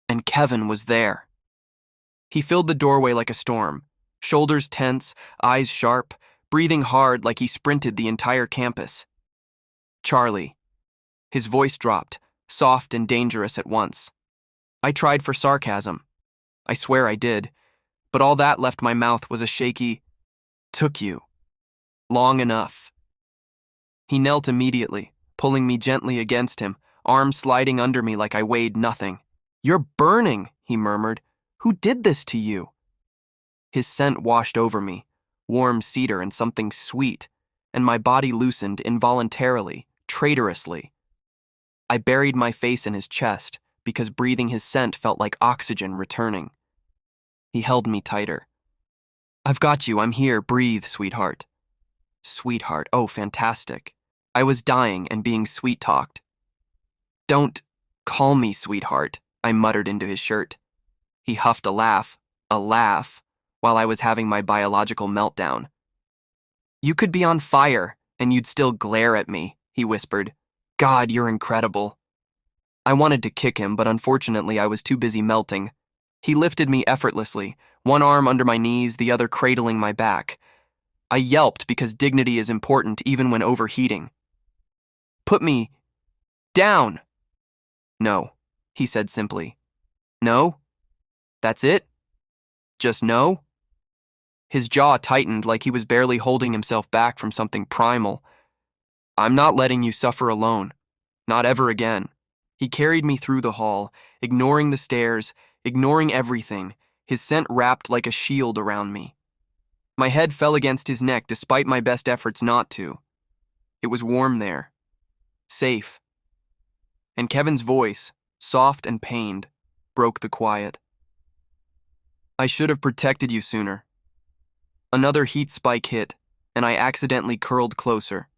and Kevin was there. He filled the doorway like a storm, shoulders tense, eyes sharp, breathing hard like he sprinted the entire campus. "Charlie." His voice dropped, soft and dangerous at once. I tried for sarcasm. I swear I did, but all that left my mouth was a shaky, "Took you. Long enough." He knelt immediately, pulling me gently against him, arms sliding under me like I weighed nothing. "You're burning," he murmured. "Who did this to you?" His scent washed over me, warm cedar and something sweet, and my body loosened involuntarily, traitorously. I buried my face in his chest because breathing his scent felt like oxygen returning. He held me tighter. "I've got you, I'm here, breathe, sweetheart." Sweetheart, oh, fantastic. I was dying and being sweet-talked. "Don't call me sweetheart," I muttered into his shirt. He huffed a laugh, while I was having my biological meltdown. "You could be on fire, and you'd still glare at me," he whispered. "God, you're incredible." I wanted to kick him, but unfortunately I was too busy melting. He lifted me effortlessly, one arm under my knees, the other cradling my back. I yelped because dignity is important even when overheating. "Put me down." "No," he said simply. "No? That's it? Just no?" His jaw tightened like he was barely holding himself back from something primal. "I'm not letting you suffer alone. Not ever again." He carried me through the hall, ignoring the stairs, ignoring everything, his scent wrapped like a shield around me. My head fell against his neck despite my best efforts not to. It was warm there. Safe. And Kevin's voice, soft and pained, broke the quiet. "I should have protected you sooner." Another heat spike hit, and I accidentally curled closer.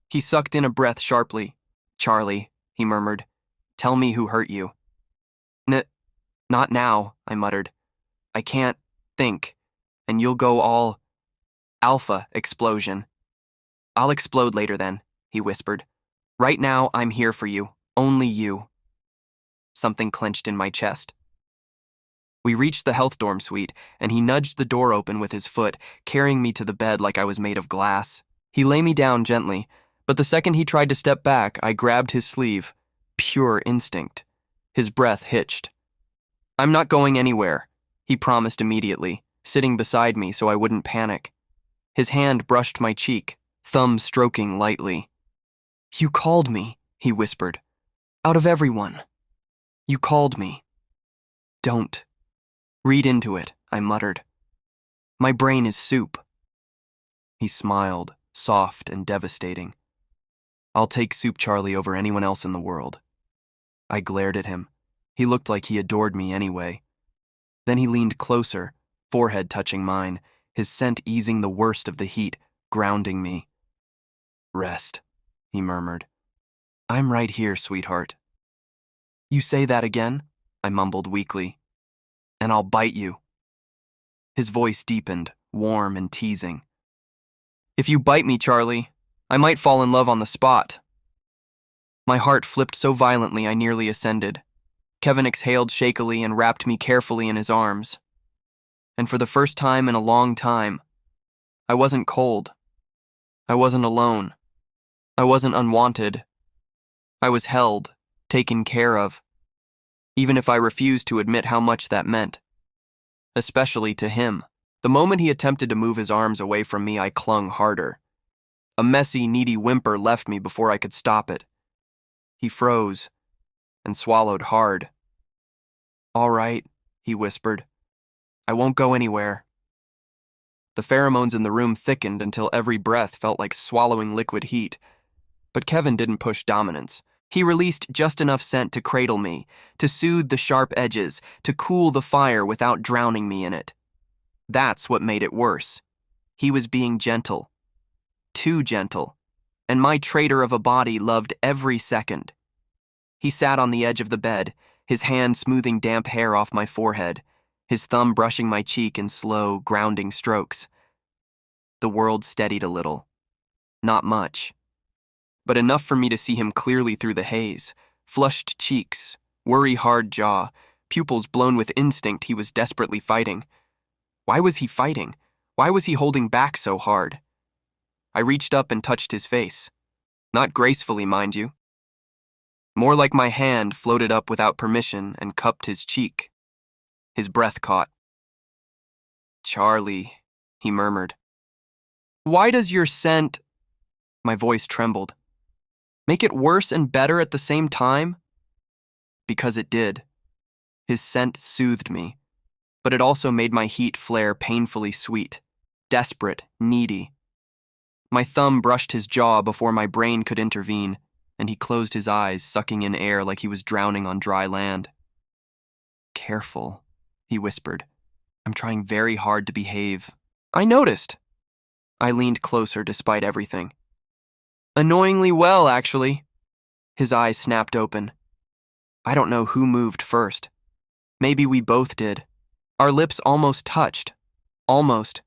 He sucked in a breath sharply. "Charlie," he murmured, "tell me who hurt you." Not now," I muttered. "I can't think, and you'll go all alpha explosion." "I'll explode later then," he whispered. "Right now, I'm here for you. Only you." Something clenched in my chest. We reached the health dorm suite, and he nudged the door open with his foot, carrying me to the bed like I was made of glass. He lay me down gently, but the second he tried to step back, I grabbed his sleeve. Pure instinct. His breath hitched. "I'm not going anywhere," he promised immediately, sitting beside me so I wouldn't panic. His hand brushed my cheek, thumb stroking lightly. "You called me," he whispered. "Out of everyone. You called me." "Don't. Read into it," I muttered. "My brain is soup." He smiled, soft and devastating. "I'll take Soup Charlie over anyone else in the world." I glared at him. He looked like he adored me anyway. Then he leaned closer, forehead touching mine, his scent easing the worst of the heat, grounding me. "Rest," he murmured. "I'm right here, sweetheart." "You say that again?" I mumbled weakly. "And I'll bite you." His voice deepened, warm and teasing. "If you bite me, Charlie, I might fall in love on the spot." My heart flipped so violently I nearly ascended. Kevin exhaled shakily and wrapped me carefully in his arms. And for the first time in a long time, I wasn't cold. I wasn't alone. I wasn't unwanted. I was held, taken care of, even if I refused to admit how much that meant. Especially to him. The moment he attempted to move his arms away from me, I clung harder. A messy, needy whimper left me before I could stop it. He froze and swallowed hard. "All right," he whispered. "I won't go anywhere." The pheromones in the room thickened until every breath felt like swallowing liquid heat. But Kevin didn't push dominance. He released just enough scent to cradle me, to soothe the sharp edges, to cool the fire without drowning me in it. That's what made it worse. He was being gentle. Too gentle. And my traitor of a body loved every second. He sat on the edge of the bed, his hand smoothing damp hair off my forehead, his thumb brushing my cheek in slow, grounding strokes. The world steadied a little. Not much. But enough for me to see him clearly through the haze. Flushed cheeks, worry-hard jaw, pupils blown with instinct he was desperately fighting. Why was he fighting? Why was he holding back so hard? I reached up and touched his face. Not gracefully, mind you. More like my hand floated up without permission and cupped his cheek. His breath caught. "Charlie," he murmured. "Why does your scent—" My voice trembled. "Make it worse and better at the same time?" Because it did. His scent soothed me, but it also made my heat flare painfully sweet, desperate, needy. My thumb brushed his jaw before my brain could intervene, and he closed his eyes, sucking in air like he was drowning on dry land. "Careful," he whispered. "I'm trying very hard to behave." I noticed. I leaned closer despite everything. "Annoyingly well, actually." His eyes snapped open. I don't know who moved first. Maybe we both did. Our lips almost touched. Almost.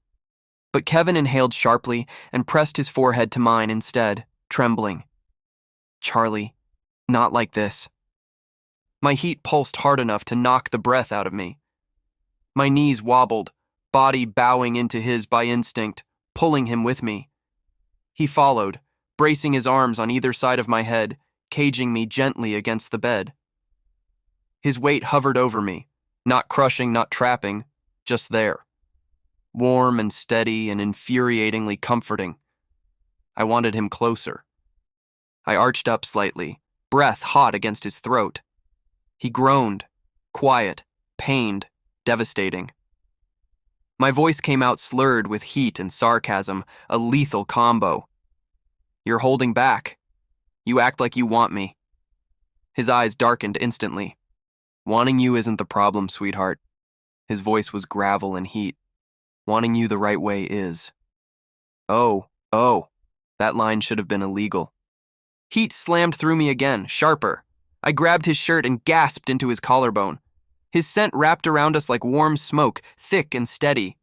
But Kevin inhaled sharply and pressed his forehead to mine instead, trembling. "Charlie, not like this." My heat pulsed hard enough to knock the breath out of me. My knees wobbled, body bowing into his by instinct, pulling him with me. He followed, bracing his arms on either side of my head, caging me gently against the bed. His weight hovered over me, not crushing, not trapping, just there. Warm and steady and infuriatingly comforting. I wanted him closer. I arched up slightly, breath hot against his throat. He groaned, quiet, pained, devastating. My voice came out slurred with heat and sarcasm, a lethal combo. "You're holding back. You act like you want me." His eyes darkened instantly. "Wanting you isn't the problem, sweetheart." His voice was gravel and heat. "Wanting you the right way is." Oh, that line should have been illegal. Heat slammed through me again, sharper. I grabbed his shirt and gasped into his collarbone. His scent wrapped around us like warm smoke, thick and steady.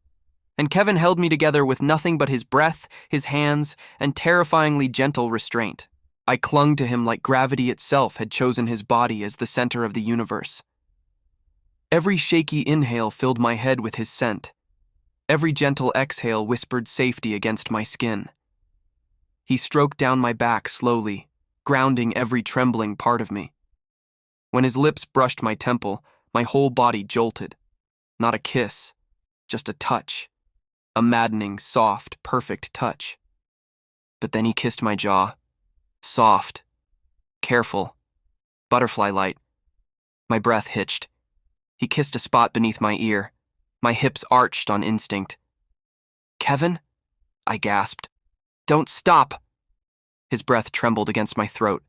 And Kevin held me together with nothing but his breath, his hands, and terrifyingly gentle restraint. I clung to him like gravity itself had chosen his body as the center of the universe. Every shaky inhale filled my head with his scent. Every gentle exhale whispered safety against my skin. He stroked down my back slowly, grounding every trembling part of me. When his lips brushed my temple, my whole body jolted. Not a kiss, just a touch. A maddening, soft, perfect touch. But then he kissed my jaw. Soft, careful, butterfly-light. My breath hitched. He kissed a spot beneath my ear. My hips arched on instinct. "Kevin?" I gasped. "Don't stop!" His breath trembled against my throat.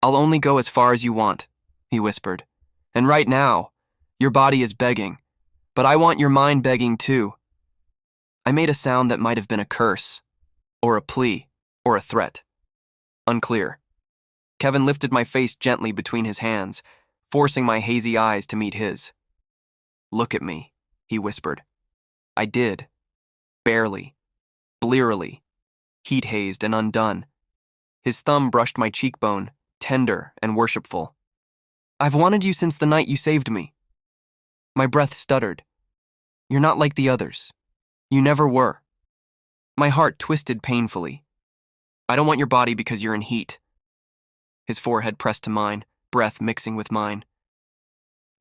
"I'll only go as far as you want," he whispered. "And right now, your body is begging, but I want your mind begging too." I made a sound that might have been a curse, or a plea, or a threat. Unclear. Kevin lifted my face gently between his hands, forcing my hazy eyes to meet his. "Look at me," he whispered. I did. Barely. Blearily. Heat-hazed and undone. His thumb brushed my cheekbone, tender and worshipful. "I've wanted you since the night you saved me." My breath stuttered. "You're not like the others. You never were." My heart twisted painfully. "I don't want your body because you're in heat." His forehead pressed to mine, breath mixing with mine.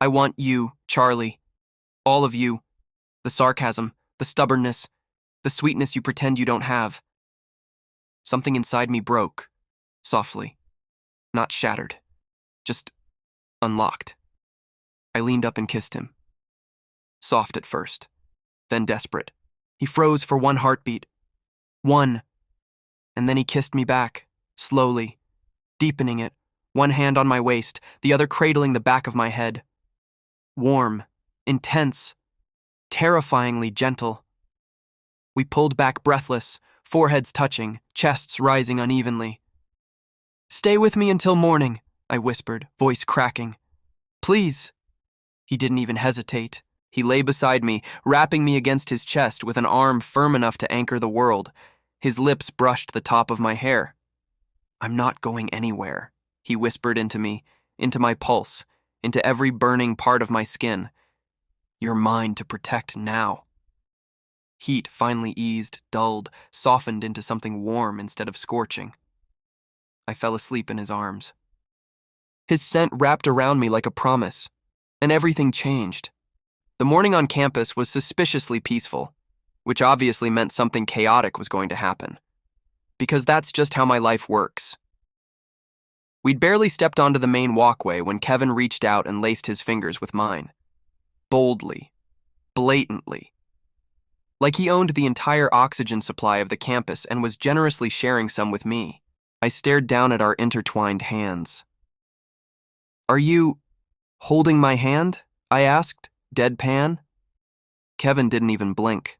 "I want you, Charlie. All of you. The sarcasm, the stubbornness, the sweetness you pretend you don't have." Something inside me broke, softly. Not shattered, just unlocked. I leaned up and kissed him. Soft at first, then desperate. He froze for one heartbeat. One. And then he kissed me back, slowly, deepening it, one hand on my waist, the other cradling the back of my head. Warm, intense, terrifyingly gentle. We pulled back breathless, foreheads touching, chests rising unevenly. "Stay with me until morning," I whispered, voice cracking. "Please." He didn't even hesitate. He lay beside me, wrapping me against his chest with an arm firm enough to anchor the world. His lips brushed the top of my hair. "I'm not going anywhere," he whispered into me, into my pulse, into every burning part of my skin. "You're mine to protect now." Heat finally eased, dulled, softened into something warm instead of scorching. I fell asleep in his arms. His scent wrapped around me like a promise, and everything changed. The morning on campus was suspiciously peaceful, which obviously meant something chaotic was going to happen, because that's just how my life works. We'd barely stepped onto the main walkway when Kevin reached out and laced his fingers with mine. Boldly, blatantly. Like he owned the entire oxygen supply of the campus and was generously sharing some with me. I stared down at our intertwined hands. "Are you holding my hand?" I asked, deadpan. Kevin didn't even blink.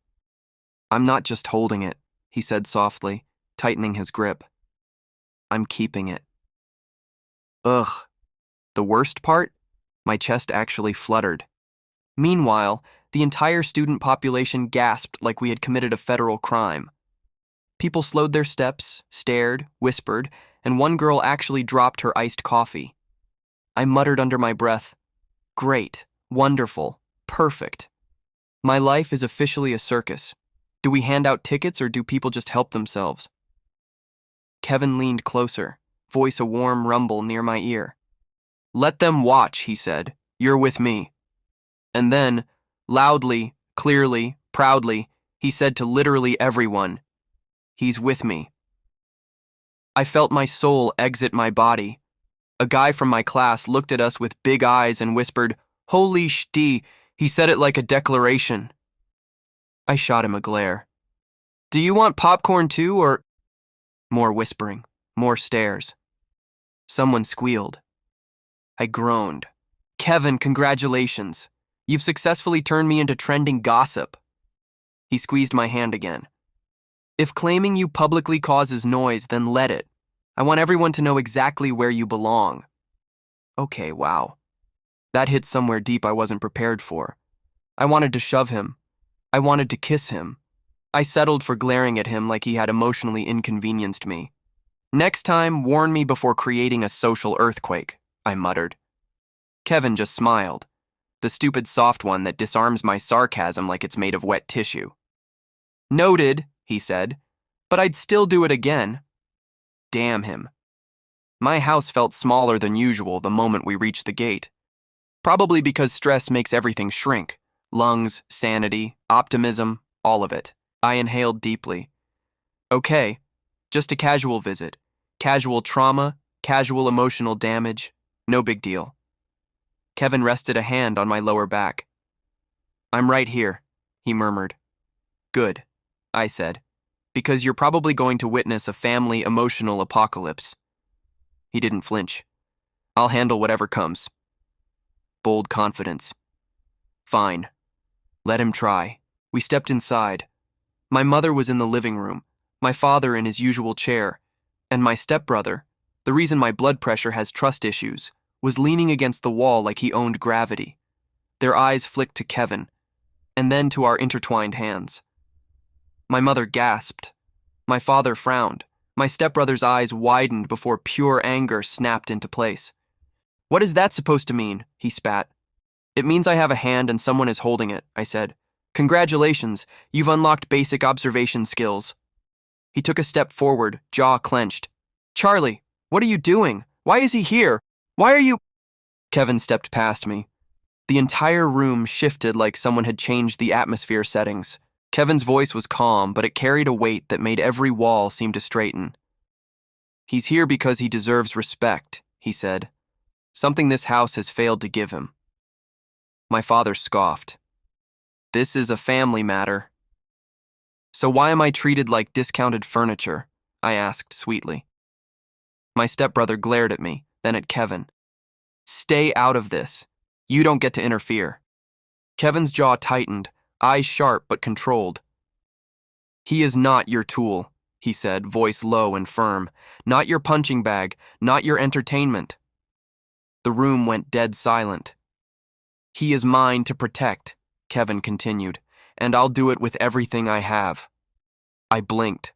"I'm not just holding it," he said softly, tightening his grip. "I'm keeping it." Ugh. The worst part? My chest actually fluttered. Meanwhile, the entire student population gasped like we had committed a federal crime. People slowed their steps, stared, whispered, and one girl actually dropped her iced coffee. I muttered under my breath, "Great, wonderful, perfect. My life is officially a circus. Do we hand out tickets or do people just help themselves?" Kevin leaned closer, voice a warm rumble near my ear. "Let them watch," he said. "You're with me." And then, loudly, clearly, proudly, he said to literally everyone, "He's with me." I felt my soul exit my body. A guy from my class looked at us with big eyes and whispered, "Holy shti," he said it like a declaration. I shot him a glare. "Do you want popcorn too, or—" More whispering, more stares. Someone squealed. I groaned. "Kevin, congratulations. You've successfully turned me into trending gossip." He squeezed my hand again. "If claiming you publicly causes noise, then let it. I want everyone to know exactly where you belong." Okay, wow. That hit somewhere deep I wasn't prepared for. I wanted to shove him. I wanted to kiss him. I settled for glaring at him like he had emotionally inconvenienced me. "Next time, warn me before creating a social earthquake," I muttered. Kevin just smiled. The stupid soft one that disarms my sarcasm like it's made of wet tissue. "Noted," he said, "but I'd still do it again." Damn him. My house felt smaller than usual the moment we reached the gate. Probably because stress makes everything shrink. Lungs, sanity, optimism, all of it. I inhaled deeply. Okay, just a casual visit. Casual trauma, casual emotional damage. No big deal. Kevin rested a hand on my lower back. "I'm right here," he murmured. "Good," I said, "because you're probably going to witness a family emotional apocalypse." He didn't flinch. "I'll handle whatever comes." Bold confidence. Fine. Let him try. We stepped inside. My mother was in the living room, my father in his usual chair, and my stepbrother, the reason my blood pressure has trust issues, was leaning against the wall like he owned gravity. Their eyes flicked to Kevin, and then to our intertwined hands. My mother gasped. My father frowned. My stepbrother's eyes widened before pure anger snapped into place. "What is that supposed to mean?" he spat. "It means I have a hand and someone is holding it," I said. "Congratulations, you've unlocked basic observation skills." He took a step forward, jaw clenched. "Charlie, what are you doing? Why is he here? Why are you—" Kevin stepped past me. The entire room shifted like someone had changed the atmosphere settings. Kevin's voice was calm, but it carried a weight that made every wall seem to straighten. "He's here because he deserves respect," he said. "Something this house has failed to give him." My father scoffed. "This is a family matter." "So why am I treated like discounted furniture?" I asked sweetly. My stepbrother glared at me, then at Kevin. "Stay out of this. You don't get to interfere." Kevin's jaw tightened, eyes sharp but controlled. "He is not your tool," he said, voice low and firm. "Not your punching bag, not your entertainment." The room went dead silent. "He is mine to protect," Kevin continued, "and I'll do it with everything I have." I blinked.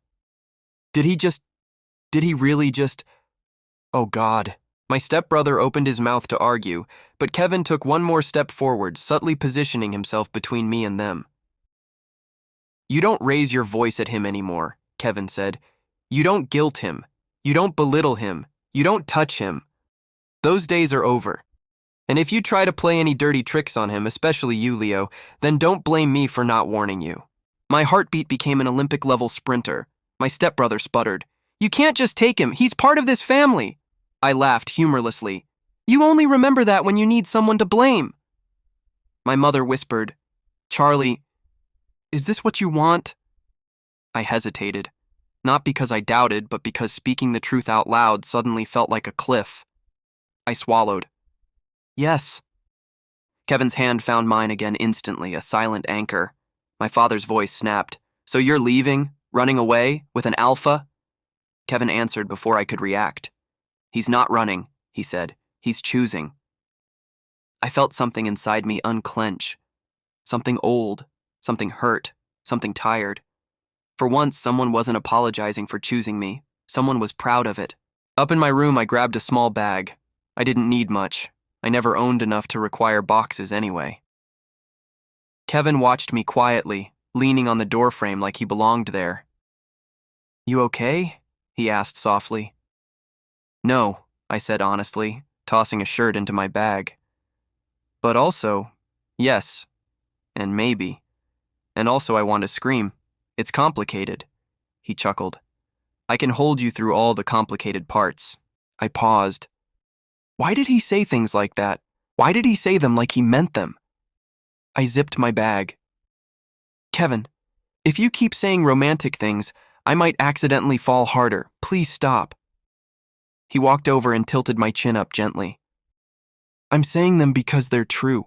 Did he really just... Oh God. My stepbrother opened his mouth to argue, but Kevin took one more step forward, subtly positioning himself between me and them. "You don't raise your voice at him anymore," Kevin said. "You don't guilt him. You don't belittle him. You don't touch him." Those days are over. And if you try to play any dirty tricks on him, especially you, Leo, then don't blame me for not warning you. My heartbeat became an Olympic-level sprinter. My stepbrother sputtered. You can't just take him. He's part of this family. I laughed humorlessly. You only remember that when you need someone to blame. My mother whispered, Charlie, is this what you want? I hesitated, not because I doubted, but because speaking the truth out loud suddenly felt like a cliff. I swallowed. Yes. Kevin's hand found mine again instantly, a silent anchor. My father's voice snapped. So you're leaving, running away, with an alpha? Kevin answered before I could react. He's not running, he said. He's choosing. I felt something inside me unclench. Something old, something hurt, something tired. For once, someone wasn't apologizing for choosing me. Someone was proud of it. Up in my room, I grabbed a small bag. I didn't need much. I never owned enough to require boxes anyway. Kevin watched me quietly, leaning on the doorframe like he belonged there. You okay? He asked softly. No, I said honestly, tossing a shirt into my bag. But also, yes, and maybe. And also I want to scream. It's complicated. He chuckled. I can hold you through all the complicated parts. I paused. Why did he say things like that? Why did he say them like he meant them? I zipped my bag. Kevin, if you keep saying romantic things, I might accidentally fall harder. Please stop. He walked over and tilted my chin up gently. I'm saying them because they're true,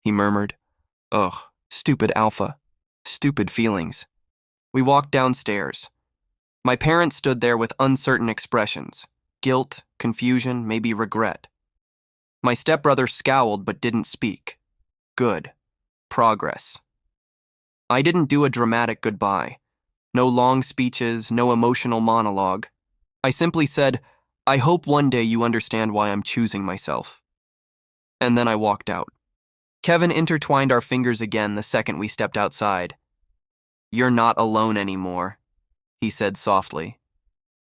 he murmured. Ugh, stupid alpha. Stupid feelings. We walked downstairs. My parents stood there with uncertain expressions. Guilt, confusion, maybe regret. My stepbrother scowled but didn't speak. Good. Progress. I didn't do a dramatic goodbye. No long speeches, no emotional monologue. I simply said, I hope one day you understand why I'm choosing myself. And then I walked out. Kevin intertwined our fingers again the second we stepped outside. You're not alone anymore, he said softly.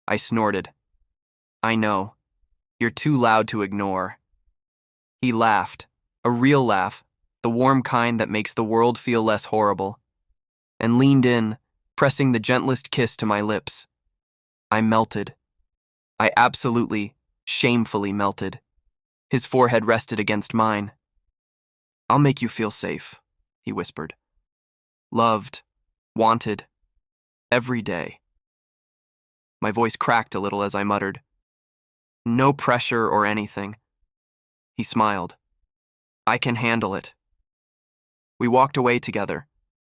I snorted. I know. You're too loud to ignore. He laughed, a real laugh, the warm kind that makes the world feel less horrible, and leaned in, pressing the gentlest kiss to my lips. I melted. I absolutely, shamefully melted. His forehead rested against mine. I'll make you feel safe, he whispered. Loved, wanted, every day. My voice cracked a little as I muttered. No pressure or anything. He smiled. I can handle it. We walked away together,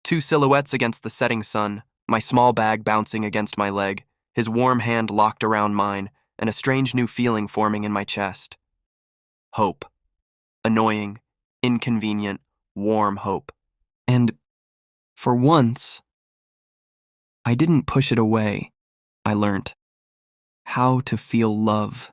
two silhouettes against the setting sun, my small bag bouncing against my leg, his warm hand locked around mine, and a strange new feeling forming in my chest. Hope. Annoying, inconvenient, warm hope. And, for once, I didn't push it away. I learnt how to feel love.